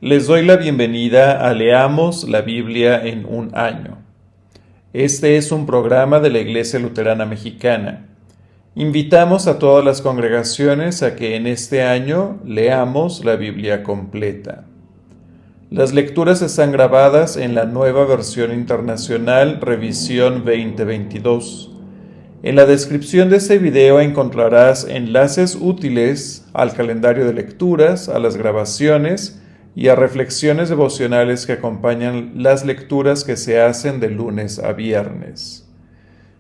Les doy la bienvenida a Leamos la Biblia en un año. Este es un programa de la Iglesia Luterana Mexicana. Invitamos a todas las congregaciones a que en este año leamos la Biblia completa. Las lecturas están grabadas en la nueva versión internacional Revisión 2022. En la descripción de este video encontrarás enlaces útiles al calendario de lecturas, a las grabaciones y a reflexiones devocionales que acompañan las lecturas que se hacen de lunes a viernes.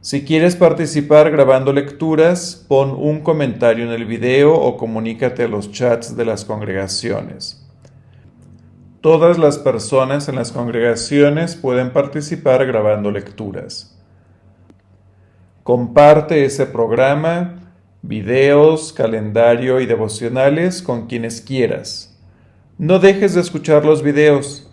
Si quieres participar grabando lecturas, pon un comentario en el video o comunícate a los chats de las congregaciones. Todas las personas en las congregaciones pueden participar grabando lecturas. Comparte ese programa, videos, calendario y devocionales con quienes quieras. No dejes de escuchar los videos.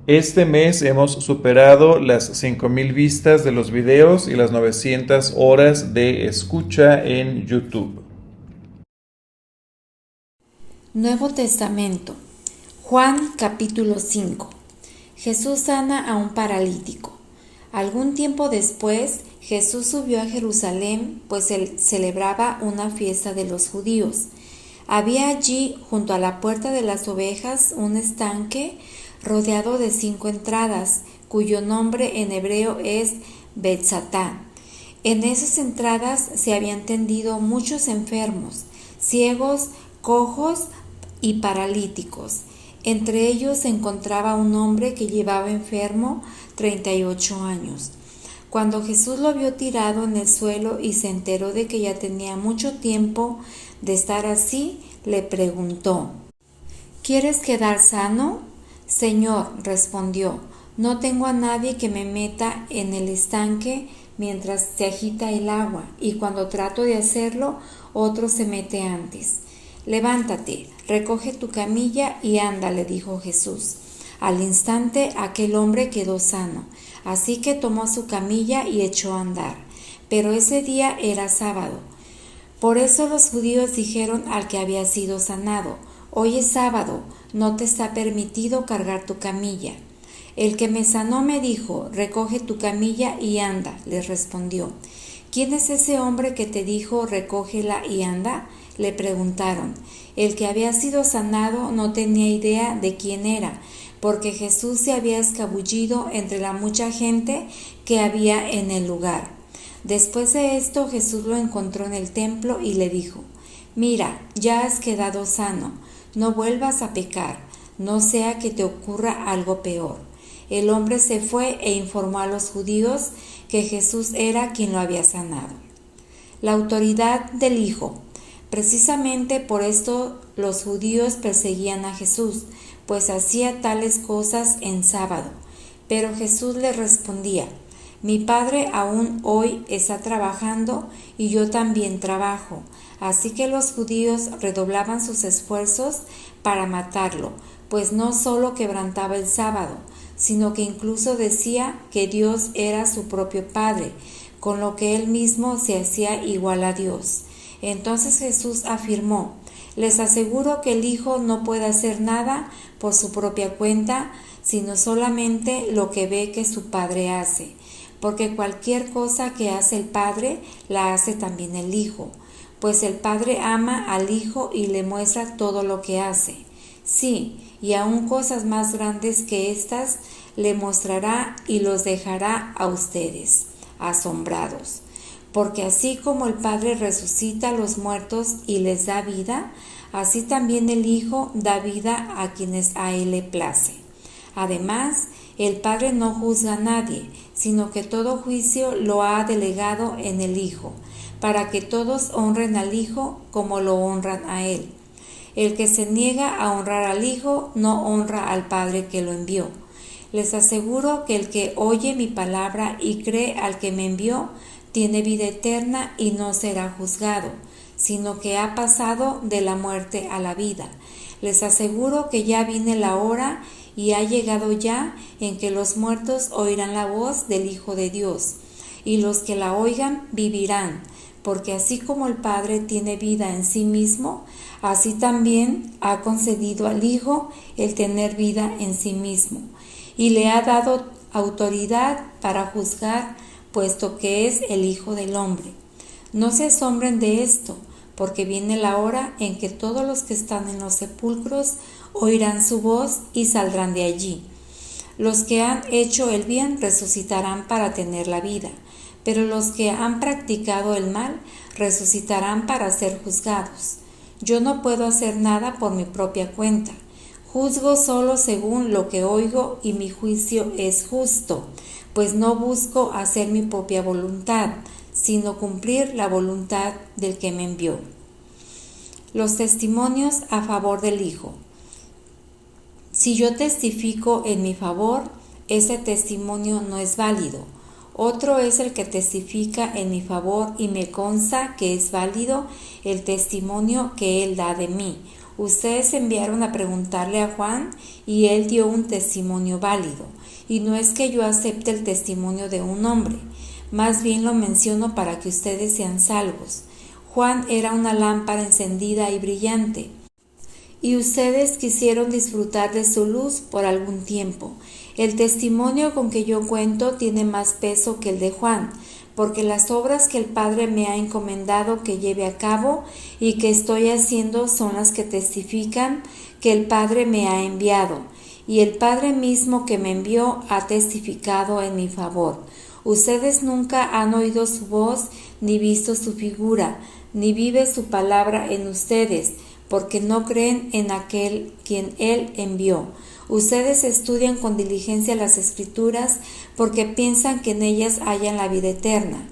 Este mes hemos superado las 5,000 vistas de los videos y las 900 horas de escucha en YouTube. Nuevo Testamento. Juan capítulo 5. Jesús sana a un paralítico. Algún tiempo después, Jesús subió a Jerusalén, pues él celebraba una fiesta de los judíos. Había allí, junto a la puerta de las ovejas, un estanque rodeado de 5 entradas, cuyo nombre en hebreo es Betzatá. En esas entradas se habían tendido muchos enfermos, ciegos, cojos y paralíticos. Entre ellos se encontraba un hombre que llevaba enfermo 38 años. Cuando Jesús lo vio tirado en el suelo y se enteró de que ya tenía mucho tiempo de estar así, le preguntó: ¿Quieres quedar sano? Señor, respondió, no tengo a nadie que me meta en el estanque mientras se agita el agua, y cuando trato de hacerlo, otro se mete antes. Levántate, recoge tu camilla y anda, le dijo Jesús. Al instante aquel hombre quedó sano, así que tomó su camilla y echó a andar. Pero ese día era sábado. Por eso los judíos dijeron al que había sido sanado: hoy es sábado, no te está permitido cargar tu camilla. El que me sanó me dijo: recoge tu camilla y anda, les respondió. ¿Quién es ese hombre que te dijo: recógela y anda? Le preguntaron. El que había sido sanado no tenía idea de quién era, porque Jesús se había escabullido entre la mucha gente que había en el lugar. Después de esto, Jesús lo encontró en el templo y le dijo: mira, ya has quedado sano, no vuelvas a pecar, no sea que te ocurra algo peor. El hombre se fue e informó a los judíos que Jesús era quien lo había sanado. La autoridad del Hijo. Precisamente por esto los judíos perseguían a Jesús, pues hacía tales cosas en sábado. Pero Jesús les respondía: mi Padre aún hoy está trabajando y yo también trabajo. Así que los judíos redoblaban sus esfuerzos para matarlo, pues no solo quebrantaba el sábado, sino que incluso decía que Dios era su propio Padre, con lo que él mismo se hacía igual a Dios. Entonces Jesús afirmó: les aseguro que el Hijo no puede hacer nada por su propia cuenta, sino solamente lo que ve que su Padre hace, porque cualquier cosa que hace el Padre, la hace también el Hijo, pues el Padre ama al Hijo y le muestra todo lo que hace. Sí, y aún cosas más grandes que estas le mostrará y los dejará a ustedes, asombrados. Porque así como el Padre resucita a los muertos y les da vida, así también el Hijo da vida a quienes a Él le place. Además, el Padre no juzga a nadie, sino que todo juicio lo ha delegado en el Hijo, para que todos honren al Hijo como lo honran a Él. El que se niega a honrar al Hijo no honra al Padre que lo envió. Les aseguro que el que oye mi palabra y cree al que me envió, tiene vida eterna y no será juzgado, sino que ha pasado de la muerte a la vida. Les aseguro que ya viene la hora y ha llegado ya en que los muertos oirán la voz del Hijo de Dios, y los que la oigan vivirán, porque así como el Padre tiene vida en sí mismo, así también ha concedido al Hijo el tener vida en sí mismo, y le ha dado autoridad para juzgar, puesto que es el Hijo del Hombre. No se asombren de esto, porque viene la hora en que todos los que están en los sepulcros oirán su voz y saldrán de allí. Los que han hecho el bien resucitarán para tener la vida, pero los que han practicado el mal resucitarán para ser juzgados. Yo no puedo hacer nada por mi propia cuenta. Juzgo solo según lo que oigo y mi juicio es justo, pues no busco hacer mi propia voluntad, sino cumplir la voluntad del que me envió. Los testimonios a favor del Hijo. Si yo testifico en mi favor, ese testimonio no es válido. Otro es el que testifica en mi favor y me consta que es válido el testimonio que él da de mí. Ustedes enviaron a preguntarle a Juan y él dio un testimonio válido. Y no es que yo acepte el testimonio de un hombre, más bien lo menciono para que ustedes sean salvos. Juan era una lámpara encendida y brillante, y ustedes quisieron disfrutar de su luz por algún tiempo. El testimonio con que yo cuento tiene más peso que el de Juan, porque las obras que el Padre me ha encomendado que lleve a cabo y que estoy haciendo son las que testifican que el Padre me ha enviado, y el Padre mismo que me envió ha testificado en mi favor. Ustedes nunca han oído su voz, ni visto su figura, ni vive su palabra en ustedes, porque no creen en aquel quien él envió. Ustedes estudian con diligencia las Escrituras porque piensan que en ellas hallan la vida eterna,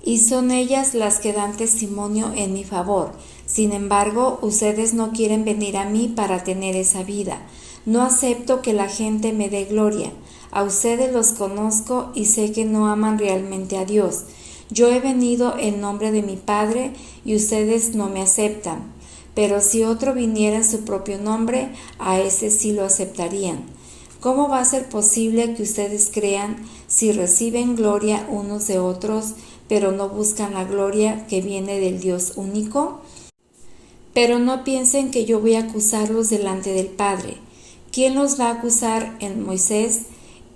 y son ellas las que dan testimonio en mi favor. Sin embargo, ustedes no quieren venir a mí para tener esa vida. No acepto que la gente me dé gloria. A ustedes los conozco y sé que no aman realmente a Dios. Yo he venido en nombre de mi Padre y ustedes no me aceptan. Pero si otro viniera en su propio nombre, a ese sí lo aceptarían. ¿Cómo va a ser posible que ustedes crean si reciben gloria unos de otros, pero no buscan la gloria que viene del Dios único? Pero no piensen que yo voy a acusarlos delante del Padre. ¿Quién los va a acusar en Moisés,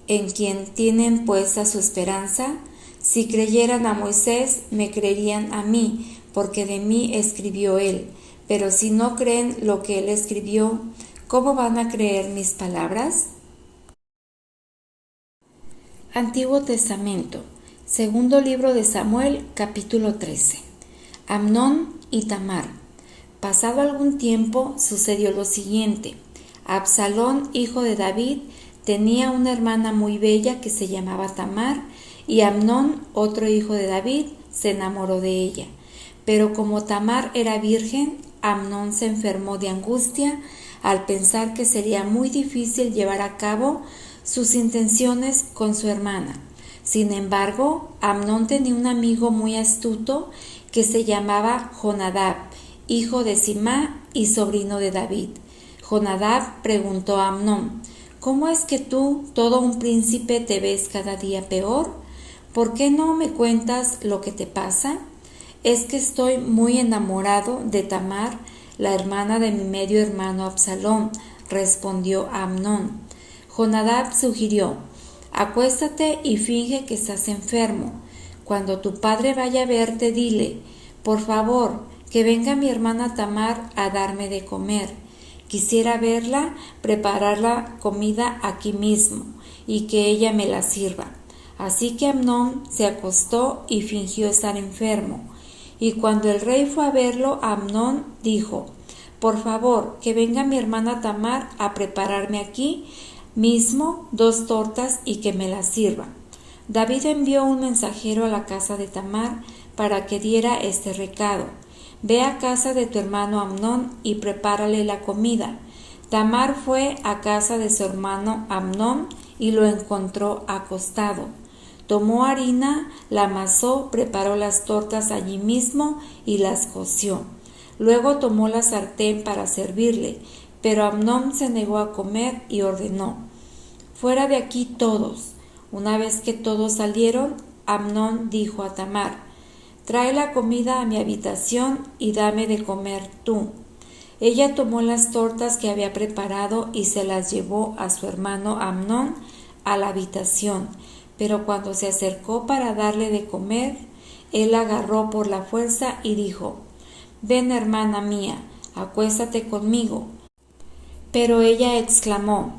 en quien tienen puesta su esperanza? Si creyeran a Moisés, me creerían a mí, porque de mí escribió él. Pero si no creen lo que él escribió, ¿cómo van a creer mis palabras? Antiguo Testamento, segundo libro de Samuel, capítulo 13. Amnón y Tamar. Pasado algún tiempo sucedió lo siguiente. Absalón, hijo de David, tenía una hermana muy bella que se llamaba Tamar, y Amnón, otro hijo de David, se enamoró de ella. Pero como Tamar era virgen, Amnón se enfermó de angustia al pensar que sería muy difícil llevar a cabo sus intenciones con su hermana. Sin embargo, Amnón tenía un amigo muy astuto que se llamaba Jonadab, hijo de Simá y sobrino de David. Jonadab preguntó a Amnón: ¿Cómo es que tú, todo un príncipe, te ves cada día peor? ¿Por qué no me cuentas lo que te pasa? Es que estoy muy enamorado de Tamar, la hermana de mi medio hermano Absalón, respondió Amnón. Jonadab sugirió: acuéstate y finge que estás enfermo. Cuando tu padre vaya a verte, dile: por favor, que venga mi hermana Tamar a darme de comer. Quisiera verla preparar la comida aquí mismo y que ella me la sirva. Así que Amnón se acostó y fingió estar enfermo. Y cuando el rey fue a verlo, Amnón dijo: por favor, que venga mi hermana Tamar a prepararme aquí mismo 2 tortas y que me las sirva. David envió un mensajero a la casa de Tamar para que diera este recado: ve a casa de tu hermano Amnón y prepárale la comida. Tamar fue a casa de su hermano Amnón y lo encontró acostado. Tomó harina, la amasó, preparó las tortas allí mismo y las coció. Luego tomó la sartén para servirle, pero Amnón se negó a comer y ordenó: fuera de aquí todos. Una vez que todos salieron, Amnón dijo a Tamar: trae la comida a mi habitación y dame de comer tú. Ella tomó las tortas que había preparado y se las llevó a su hermano Amnón a la habitación, pero cuando se acercó para darle de comer, él la agarró por la fuerza y dijo: «Ven, hermana mía, acuéstate conmigo». Pero ella exclamó: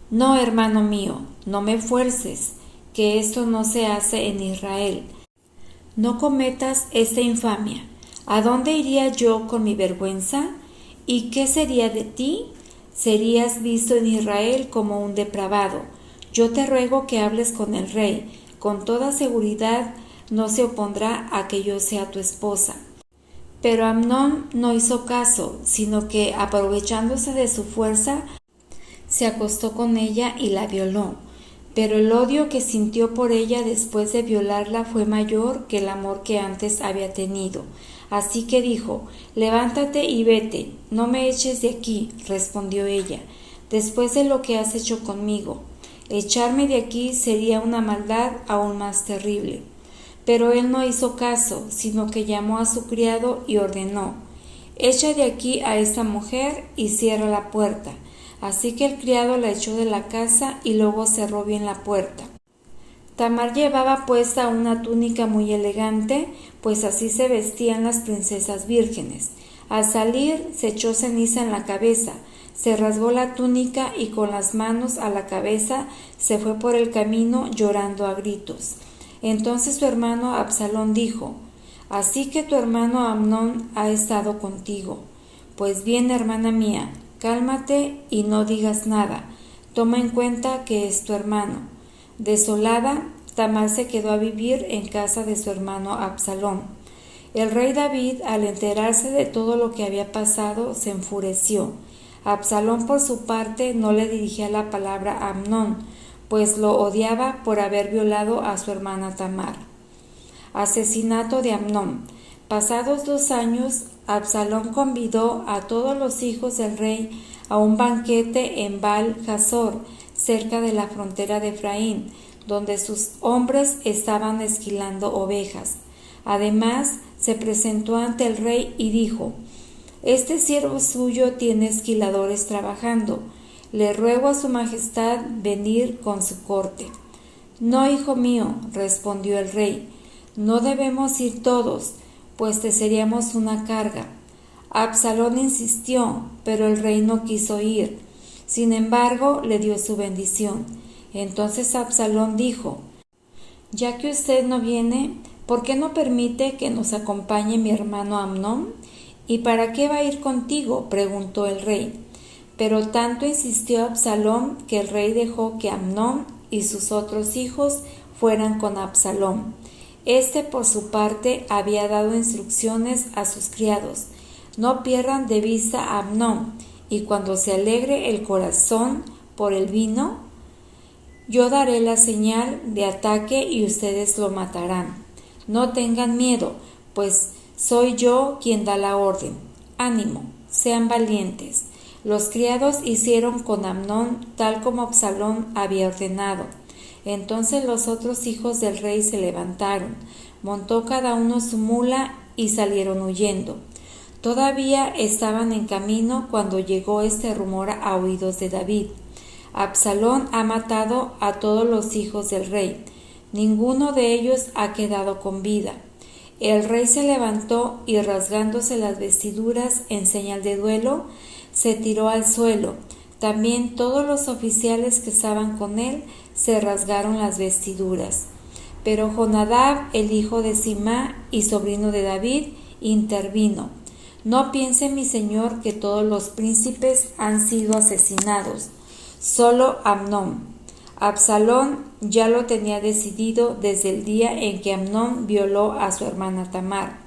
«No, hermano mío, no me fuerces, que esto no se hace en Israel. No cometas esta infamia. ¿A dónde iría yo con mi vergüenza? ¿Y qué sería de ti? Serías visto en Israel como un depravado. Yo te ruego que hables con el rey. Con toda seguridad no se opondrá a que yo sea tu esposa». Pero Amnón no hizo caso, sino que, aprovechándose de su fuerza, se acostó con ella y la violó. Pero el odio que sintió por ella después de violarla fue mayor que el amor que antes había tenido. Así que dijo: «Levántate y vete, no me eches de aquí», respondió ella, «después de lo que has hecho conmigo. Echarme de aquí sería una maldad aún más terrible». Pero él no hizo caso, sino que llamó a su criado y ordenó: «Echa de aquí a esta mujer y cierra la puerta». Así que el criado la echó de la casa y luego cerró bien la puerta. Tamar llevaba puesta una túnica muy elegante, pues así se vestían las princesas vírgenes. Al salir se echó ceniza en la cabeza, se rasgó la túnica y con las manos a la cabeza se fue por el camino llorando a gritos. Entonces su hermano Absalón dijo: «Así que tu hermano Amnón ha estado contigo. Pues bien, hermana mía, cálmate y no digas nada. Toma en cuenta que es tu hermano». Desolada, Tamar se quedó a vivir en casa de su hermano Absalón. El rey David, al enterarse de todo lo que había pasado, se enfureció. Absalón, por su parte, no le dirigía la palabra a Amnón, pues lo odiaba por haber violado a su hermana Tamar. Asesinato de Amnón. Pasados 2 años, Absalón convidó a todos los hijos del rey a un banquete en Baal-Hazor, cerca de la frontera de Efraín, donde sus hombres estaban esquilando ovejas. Además, se presentó ante el rey y dijo: «Este siervo suyo tiene esquiladores trabajando. Le ruego a su majestad venir con su corte». «No, hijo mío», respondió el rey, «no debemos ir todos, pues te seríamos una carga». Absalón insistió, pero el rey no quiso ir. Sin embargo, le dio su bendición. Entonces Absalón dijo: «Ya que usted no viene, ¿por qué no permite que nos acompañe mi hermano Amnón?» «¿Y para qué va a ir contigo?», preguntó el rey. Pero tanto insistió Absalón que el rey dejó que Amnón y sus otros hijos fueran con Absalón. Este, por su parte, había dado instrucciones a sus criados: «No pierdan de vista a Amnón, y cuando se alegre el corazón por el vino, yo daré la señal de ataque y ustedes lo matarán. No tengan miedo, pues soy yo quien da la orden. Ánimo, sean valientes». Los criados hicieron con Amnón tal como Absalón había ordenado. Entonces los otros hijos del rey se levantaron, montó cada uno su mula y salieron huyendo. Todavía estaban en camino cuando llegó este rumor a oídos de David: «Absalón ha matado a todos los hijos del rey. Ninguno de ellos ha quedado con vida». El rey se levantó y, rasgándose las vestiduras en señal de duelo, se tiró al suelo. También todos los oficiales que estaban con él se rasgaron las vestiduras. Pero Jonadab, el hijo de Simá y sobrino de David, intervino: «No piense mi señor que todos los príncipes han sido asesinados, solo Amnón». Absalón ya lo tenía decidido desde el día en que Amnón violó a su hermana Tamar.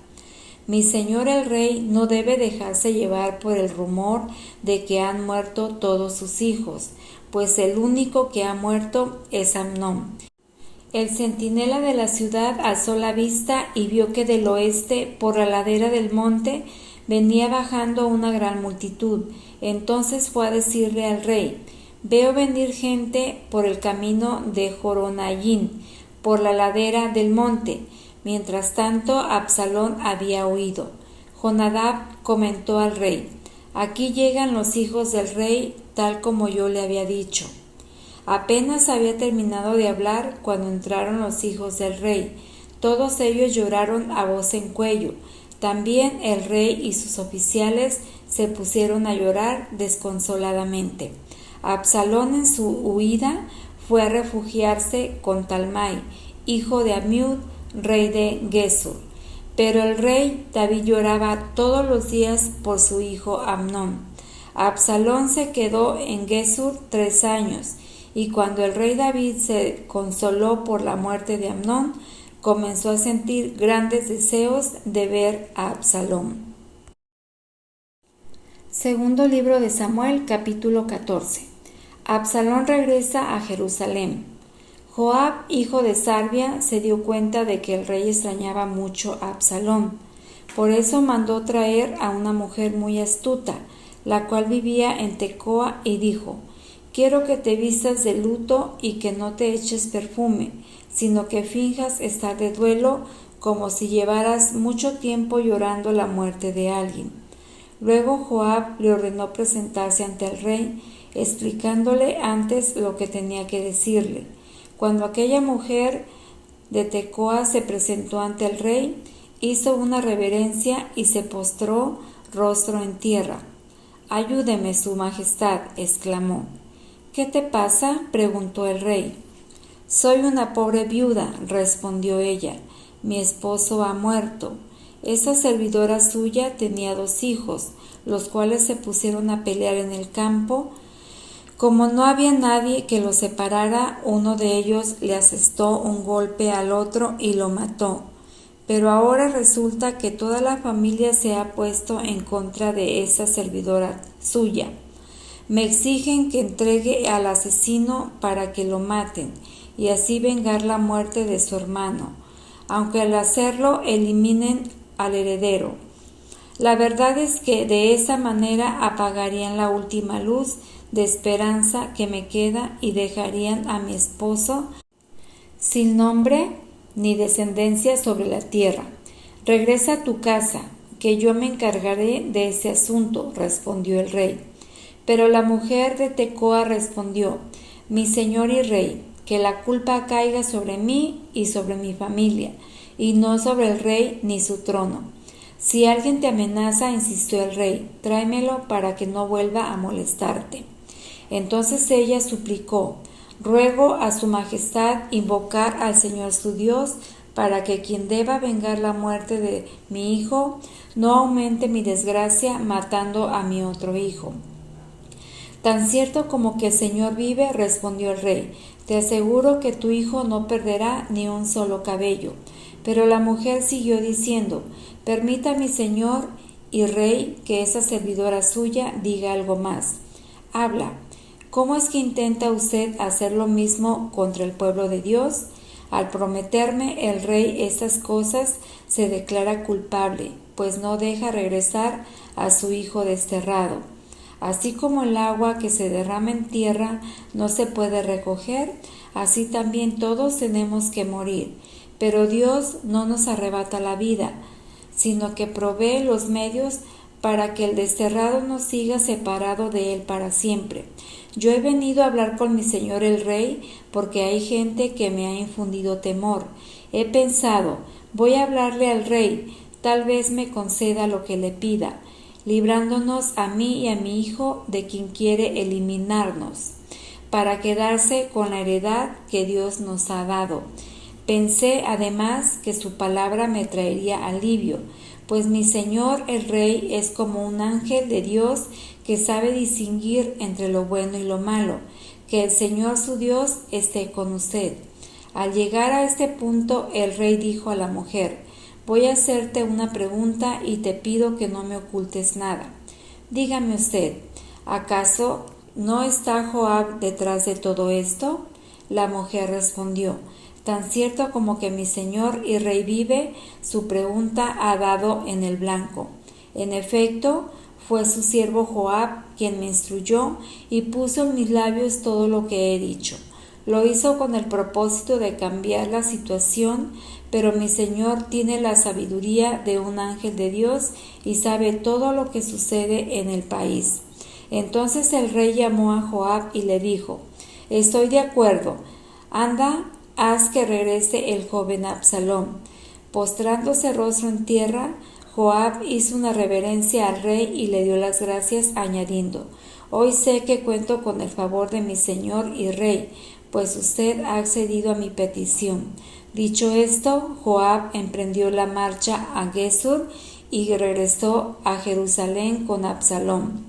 Mi señor el rey no debe dejarse llevar por el rumor de que han muerto todos sus hijos, pues el único que ha muerto es Amnón. El centinela de la ciudad alzó la vista y vio que del oeste, por la ladera del monte, venía bajando una gran multitud. Entonces fue a decirle al rey: «Veo venir gente por el camino de Joronayín, por la ladera del monte». Mientras tanto, Absalón había huido. Jonadab comentó al rey: «Aquí llegan los hijos del rey, tal como yo le había dicho». Apenas había terminado de hablar cuando entraron los hijos del rey. Todos ellos lloraron a voz en cuello. También el rey y sus oficiales se pusieron a llorar desconsoladamente. Absalón en su huida fue a refugiarse con Talmai, hijo de Amiud, rey de Gesur. Pero el rey David lloraba todos los días por su hijo Amnón. Absalón se quedó en Gesur 3 años, y cuando el rey David se consoló por la muerte de Amnón, comenzó a sentir grandes deseos de ver a Absalón. Segundo libro de Samuel, capítulo 14. Absalón regresa a Jerusalén. Joab, hijo de Sarvia, se dio cuenta de que el rey extrañaba mucho a Absalón. Por eso mandó traer a una mujer muy astuta, la cual vivía en Tecoa, y dijo: «Quiero que te vistas de luto y que no te eches perfume, sino que finjas estar de duelo, como si llevaras mucho tiempo llorando la muerte de alguien». Luego Joab le ordenó presentarse ante el rey, explicándole antes lo que tenía que decirle. Cuando aquella mujer de Tecoa se presentó ante el rey, hizo una reverencia y se postró rostro en tierra. «Ayúdeme, su majestad», exclamó. «¿Qué te pasa?», preguntó el rey. «Soy una pobre viuda», respondió ella. «Mi esposo ha muerto». Esa servidora suya tenía 2 hijos, los cuales se pusieron a pelear en el campo. Como no había nadie que los separara, uno de ellos le asestó un golpe al otro y lo mató. Pero ahora resulta que toda la familia se ha puesto en contra de esa servidora suya. Me exigen que entregue al asesino para que lo maten y así vengar la muerte de su hermano, aunque al hacerlo eliminen al heredero. La verdad es que de esa manera apagarían la última luz de esperanza que me queda y dejarían a mi esposo sin nombre ni descendencia sobre la tierra. Regresa a tu casa, que yo me encargaré de ese asunto, respondió el rey. Pero la mujer de Tecoa respondió: «Mi señor y rey, que la culpa caiga sobre mí y sobre mi familia, y no sobre el rey ni su trono. Si alguien te amenaza», insistió el rey, «tráemelo para que no vuelva a molestarte». Entonces ella suplicó: «Ruego a su majestad invocar al Señor su Dios para que quien deba vengar la muerte de mi hijo no aumente mi desgracia matando a mi otro hijo». «Tan cierto como que el Señor vive», respondió el rey, «te aseguro que tu hijo no perderá ni un solo cabello». Pero la mujer siguió diciendo: «Permita mi señor y rey que esa servidora suya diga algo más. Habla, ¿cómo es que intenta usted hacer lo mismo contra el pueblo de Dios? Al prometerme el rey estas cosas, se declara culpable, pues no deja regresar a su hijo desterrado. Así como el agua que se derrama en tierra no se puede recoger, así también todos tenemos que morir. Pero Dios no nos arrebata la vida, sino que provee los medios para que el desterrado no siga separado de él para siempre. Yo he venido a hablar con mi señor el rey porque hay gente que me ha infundido temor. He pensado, voy a hablarle al rey, tal vez me conceda lo que le pida, librándonos a mí y a mi hijo de quien quiere eliminarnos, para quedarse con la heredad que Dios nos ha dado. Pensé además que su palabra me traería alivio, pues mi señor el rey es como un ángel de Dios que sabe distinguir entre lo bueno y lo malo. Que el Señor su Dios esté con usted». Al llegar a este punto, el rey dijo a la mujer: «Voy a hacerte una pregunta y te pido que no me ocultes nada. Dígame usted, ¿acaso no está Joab detrás de todo esto?». La mujer respondió: «Tan cierto como que mi señor y rey vive, su pregunta ha dado en el blanco. En efecto, fue su siervo Joab quien me instruyó y puso en mis labios todo lo que he dicho. Lo hizo con el propósito de cambiar la situación, pero mi Señor tiene la sabiduría de un ángel de Dios y sabe todo lo que sucede en el país. Entonces el rey llamó a Joab y le dijo: Estoy de acuerdo, anda, haz que regrese el joven Absalón. Postrándose rostro en tierra, Joab hizo una reverencia al rey y le dio las gracias, añadiendo: Hoy sé que cuento con el favor de mi señor y rey, pues usted ha accedido a mi petición. Dicho esto, Joab emprendió la marcha a Gesur y regresó a Jerusalén con Absalón.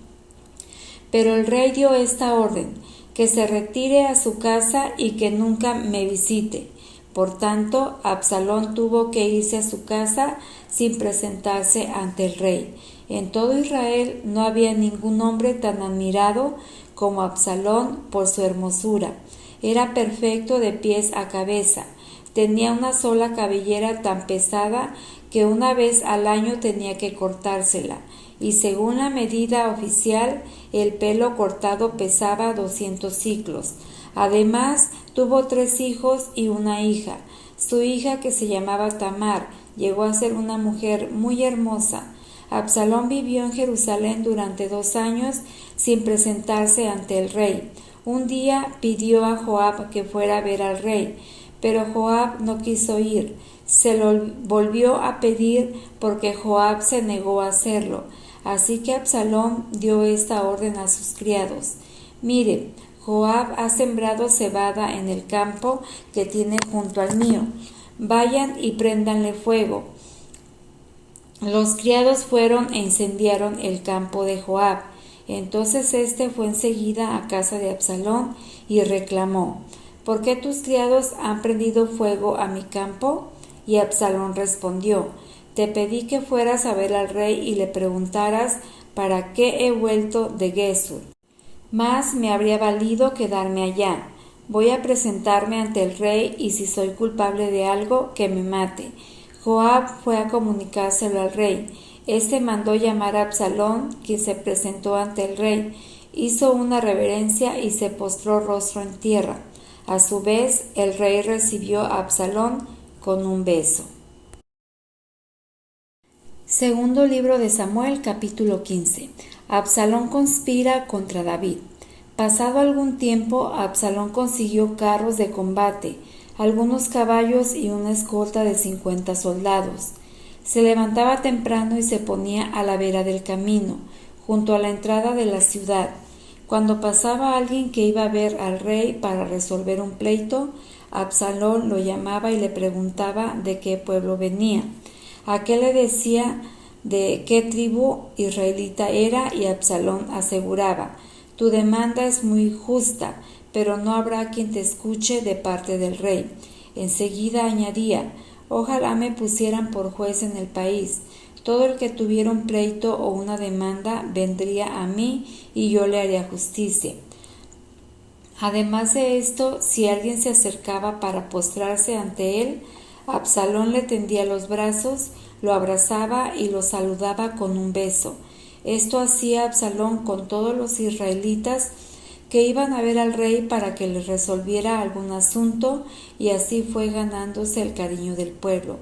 Pero el rey dio esta orden: que se retire a su casa y que nunca me visite. Por tanto, Absalón tuvo que irse a su casa sin presentarse ante el rey. En todo Israel no había ningún hombre tan admirado como Absalón por su hermosura. Era perfecto de pies a cabeza. Tenía una sola cabellera tan pesada que una vez al año tenía que cortársela, y según la medida oficial, el pelo cortado pesaba 200 siclos. Además, tuvo 3 hijos y una hija. Su hija, que se llamaba Tamar, llegó a ser una mujer muy hermosa. Absalón vivió en Jerusalén durante 2 años sin presentarse ante el rey. Un día pidió a Joab que fuera a ver al rey, pero Joab no quiso ir. Se lo volvió a pedir porque Joab se negó a hacerlo. Así que Absalón dio esta orden a sus criados: Mire, Joab ha sembrado cebada en el campo que tiene junto al mío. Vayan y préndanle fuego. Los criados fueron e incendiaron el campo de Joab. Entonces éste fue enseguida a casa de Absalón y reclamó: ¿Por qué tus criados han prendido fuego a mi campo? Y Absalón respondió: Te pedí que fueras a ver al rey y le preguntaras para qué he vuelto de Gesur. Más me habría valido quedarme allá. Voy a presentarme ante el rey y si soy culpable de algo, que me mate. Joab fue a comunicárselo al rey. Este mandó llamar a Absalón, quien se presentó ante el rey. Hizo una reverencia y se postró rostro en tierra. A su vez, el rey recibió a Absalón con un beso. Segundo libro de Samuel, capítulo 15. Absalón conspira contra David. Pasado algún tiempo, Absalón consiguió carros de combate, algunos caballos y una escolta de 50 soldados. Se levantaba temprano y se ponía a la vera del camino, junto a la entrada de la ciudad. Cuando pasaba alguien que iba a ver al rey para resolver un pleito, Absalón lo llamaba y le preguntaba de qué pueblo venía. Aquel le decía de qué tribu israelita era y Absalón aseguraba: Tu demanda es muy justa, pero no habrá quien te escuche de parte del rey. Enseguida añadía: Ojalá me pusieran por juez en el país. Todo el que tuviera un pleito o una demanda vendría a mí y yo le haría justicia. Además de esto, si alguien se acercaba para postrarse ante él, Absalón le tendía los brazos, lo abrazaba y lo saludaba con un beso. Esto hacía Absalón con todos los israelitas que iban a ver al rey para que les resolviera algún asunto, y así fue ganándose el cariño del pueblo.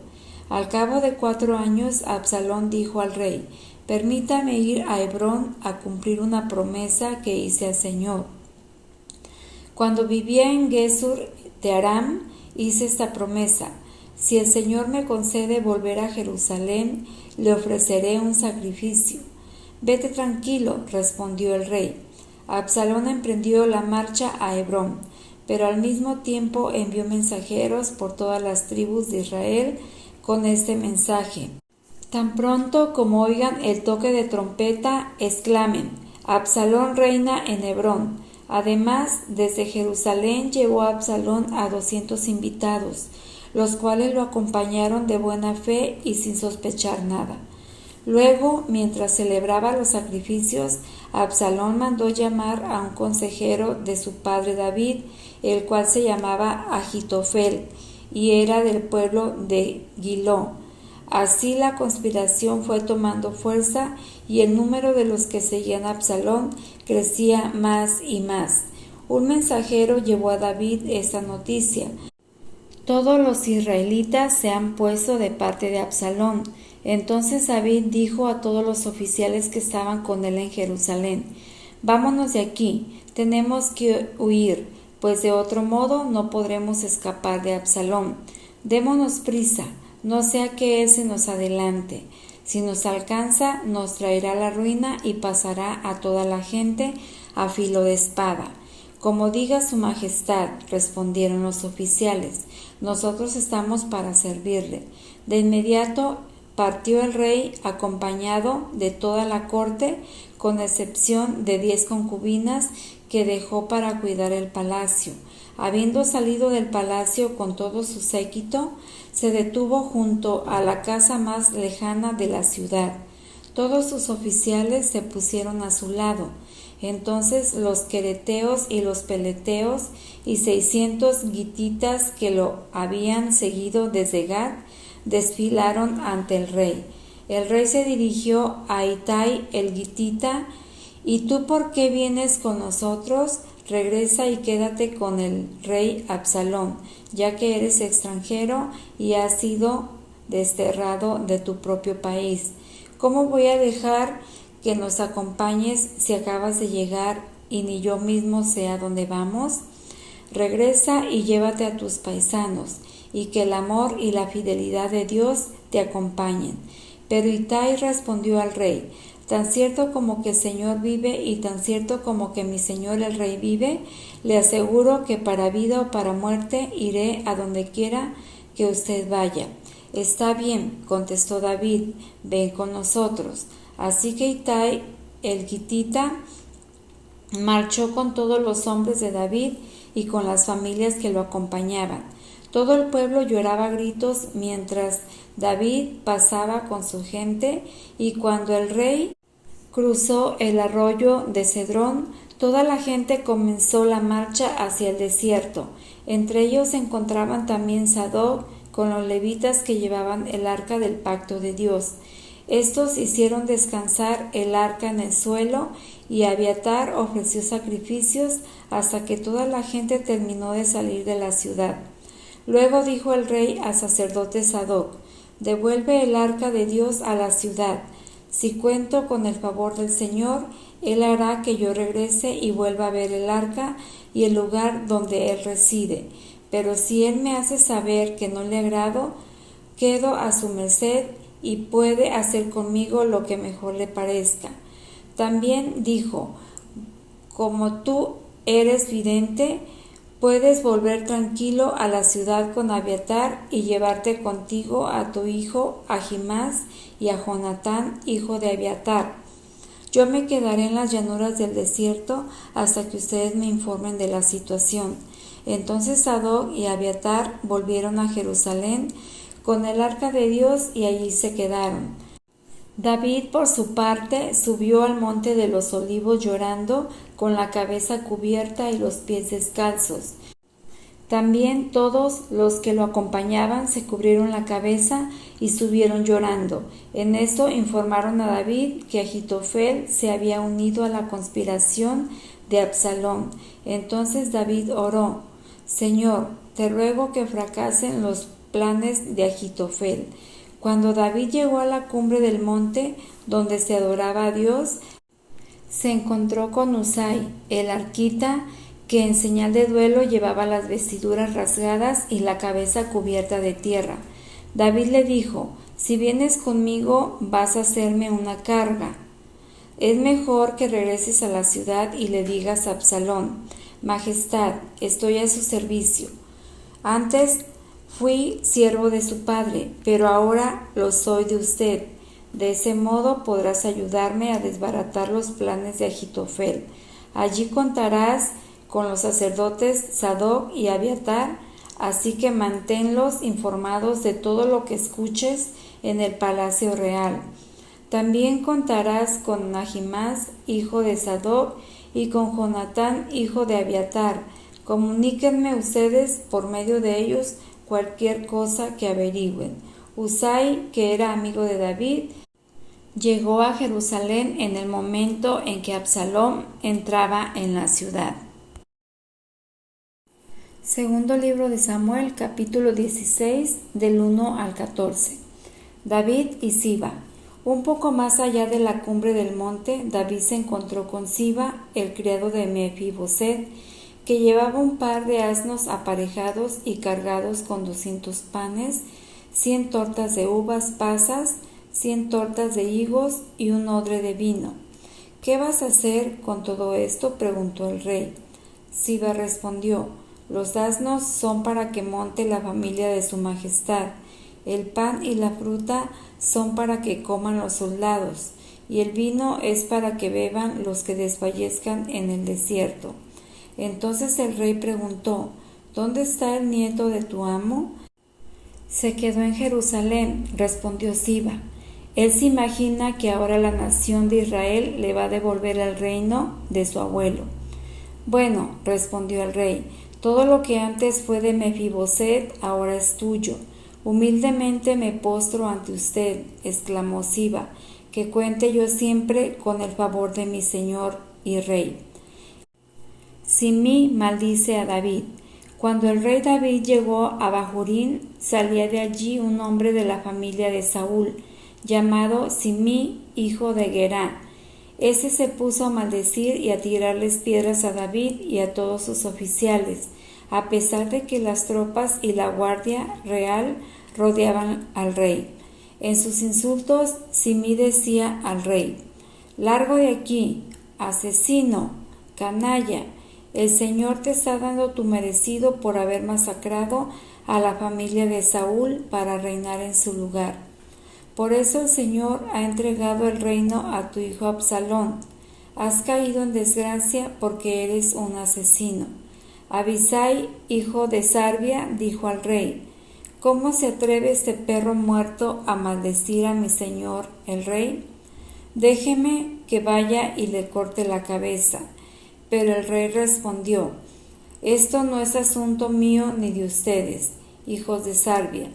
Al cabo de 4 años, Absalón dijo al rey: Permítame ir a Hebrón a cumplir una promesa que hice al Señor. Cuando vivía en Gesur de Aram, hice esta promesa: Si el Señor me concede volver a Jerusalén, le ofreceré un sacrificio. Vete tranquilo, respondió el rey. Absalón emprendió la marcha a Hebrón, pero al mismo tiempo envió mensajeros por todas las tribus de Israel con este mensaje: Tan pronto como oigan el toque de trompeta, exclamen: Absalón reina en Hebrón. Además, desde Jerusalén llevó a Absalón a 200 invitados, los cuales lo acompañaron de buena fe y sin sospechar nada. Luego, mientras celebraba los sacrificios, Absalón mandó llamar a un consejero de su padre David, el cual se llamaba Ahitofel, y era del pueblo de Giló. Así la conspiración fue tomando fuerza y el número de los que seguían a Absalón crecía más y más. Un mensajero llevó a David esta noticia: todos los israelitas se han puesto de parte de Absalón. Entonces David dijo a todos los oficiales que estaban con él en Jerusalén: vámonos de aquí, tenemos que huir, pues de otro modo no podremos escapar de Absalón. Démonos prisa, no sea que él se nos adelante. Si nos alcanza, nos traerá la ruina y pasará a toda la gente a filo de espada. Como diga su majestad, respondieron los oficiales, nosotros estamos para servirle. De inmediato partió el rey acompañado de toda la corte, con excepción de 10 concubinas que dejó para cuidar el palacio. Habiendo salido del palacio con todo su séquito, se detuvo junto a la casa más lejana de la ciudad. Todos sus oficiales se pusieron a su lado. Entonces los quereteos y los peleteos y 600 gititas que lo habían seguido desde Gat desfilaron ante el rey. El rey se dirigió a Itai el gitita: ¿y tú por qué vienes con nosotros? Regresa y quédate con el rey Absalón, ya que eres extranjero y has sido desterrado de tu propio país. ¿Cómo voy a dejar que nos acompañes si acabas de llegar y ni yo mismo sé a dónde vamos? Regresa y llévate a tus paisanos, y que el amor y la fidelidad de Dios te acompañen. Pero Itai respondió al rey: tan cierto como que el Señor vive y tan cierto como que mi señor el rey vive, le aseguro que para vida o para muerte iré a donde quiera que usted vaya. Está bien, contestó David, ven con nosotros. Así que Itai el gitita marchó con todos los hombres de David y con las familias que lo acompañaban. Todo el pueblo lloraba a gritos mientras David pasaba con su gente, y cuando el rey cruzó el arroyo de Cedrón, toda la gente comenzó la marcha hacia el desierto. Entre ellos se encontraban también Sadoc con los levitas que llevaban el arca del pacto de Dios. Estos hicieron descansar el arca en el suelo, y Abiatar ofreció sacrificios hasta que toda la gente terminó de salir de la ciudad. Luego dijo el rey al sacerdote Sadoc: devuelve el arca de Dios a la ciudad. Si cuento con el favor del Señor, él hará que yo regrese y vuelva a ver el arca y el lugar donde él reside. Pero si él me hace saber que no le agrado, quedo a su merced y puede hacer conmigo lo que mejor le parezca. También dijo: como tú eres vidente, puedes volver tranquilo a la ciudad con Abiatar y llevarte contigo a tu hijo Ahimás y a Jonatán, hijo de Abiatar. Yo me quedaré en las llanuras del desierto hasta que ustedes me informen de la situación. Entonces Sadoc y Abiatar volvieron a Jerusalén con el arca de Dios y allí se quedaron. David, por su parte, subió al monte de los olivos llorando, con la cabeza cubierta y los pies descalzos. También todos los que lo acompañaban se cubrieron la cabeza y subieron llorando. En esto informaron a David que Ahitofel se había unido a la conspiración de Absalón. Entonces David oró: Señor, te ruego que fracasen los planes de Ahitofel. Cuando David llegó a la cumbre del monte donde se adoraba a Dios, se encontró con Husai, el arquita, que en señal de duelo llevaba las vestiduras rasgadas y la cabeza cubierta de tierra. David le dijo: si vienes conmigo vas a hacerme una carga. Es mejor que regreses a la ciudad y le digas a Absalón: Majestad, estoy a su servicio. Antes fui siervo de su padre, pero ahora lo soy de usted. De ese modo podrás ayudarme a desbaratar los planes de Ahitofel. Allí contarás con los sacerdotes Sadoc y Abiatar, así que manténlos informados de todo lo que escuches en el palacio real. También contarás con Ahimás, hijo de Sadoc, y con Jonatán, hijo de Abiatar. Comuníquenme ustedes por medio de ellos cualquier cosa que averigüen. Husai, que era amigo de David, llegó a Jerusalén en el momento en que Absalón entraba en la ciudad. Segundo libro de Samuel, capítulo 16, del 1 al 14. David y Siba. Un poco más allá de la cumbre del monte, David se encontró con Siba, el criado de Mefiboset, que llevaba un par de asnos aparejados y cargados con 200 panes, 100 tortas de uvas pasas, 100 tortas de higos y un odre de vino. ¿Qué vas a hacer con todo esto?, preguntó el rey. Siba respondió: los asnos son para que monte la familia de su majestad, el pan y la fruta son para que coman los soldados, y el vino es para que beban los que desfallezcan en el desierto. Entonces el rey preguntó: ¿dónde está el nieto de tu amo? Se quedó en Jerusalén, respondió Siba. Él se imagina que ahora la nación de Israel le va a devolver el reino de su abuelo. Bueno, respondió el rey, todo lo que antes fue de Mefiboset ahora es tuyo. Humildemente me postro ante usted, exclamó Siba, que cuente yo siempre con el favor de mi señor y rey. Simí maldice a David. Cuando el rey David llegó a Bahurín, salía de allí un hombre de la familia de Saúl, llamado Simí, hijo de Gerá. Ese se puso a maldecir y a tirarles piedras a David y a todos sus oficiales, a pesar de que las tropas y la guardia real rodeaban al rey. En sus insultos, Simí decía al rey: «Largo de aquí, asesino, canalla, el Señor te está dando tu merecido por haber masacrado a la familia de Saúl para reinar en su lugar. Por eso el Señor ha entregado el reino a tu hijo Absalón. Has caído en desgracia porque eres un asesino». Abisai, hijo de Sarbia, dijo al rey: «¿Cómo se atreve este perro muerto a maldecir a mi señor el rey? Déjeme que vaya y le corte la cabeza». Pero el rey respondió: «Esto no es asunto mío ni de ustedes, hijos de Sarbia.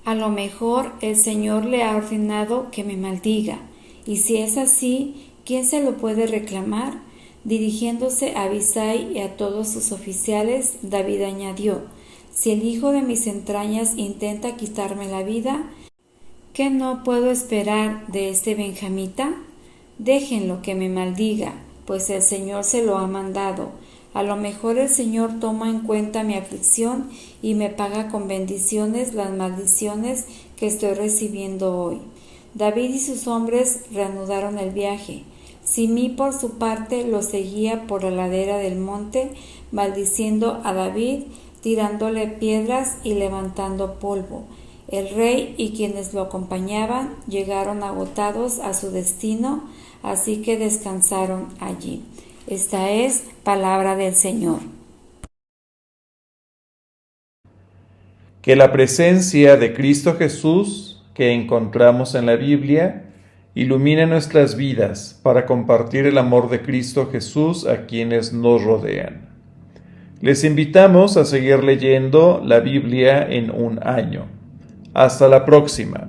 A lo mejor el Señor le ha ordenado que me maldiga, y si es así, ¿quién se lo puede reclamar?». Dirigiéndose a Abisai y a todos sus oficiales, David añadió: «Si el hijo de mis entrañas intenta quitarme la vida, ¿qué no puedo esperar de este benjamita? Déjenlo que me maldiga, pues el Señor se lo ha mandado. A lo mejor el Señor toma en cuenta mi aflicción y me paga con bendiciones las maldiciones que estoy recibiendo hoy». David y sus hombres reanudaron el viaje. Simí, por su parte, lo seguía por la ladera del monte, maldiciendo a David, tirándole piedras y levantando polvo. El rey y quienes lo acompañaban llegaron agotados a su destino, así que descansaron allí. Esta es palabra del Señor. Que la presencia de Cristo Jesús que encontramos en la Biblia ilumine nuestras vidas para compartir el amor de Cristo Jesús a quienes nos rodean. Les invitamos a seguir leyendo la Biblia en un año. Hasta la próxima.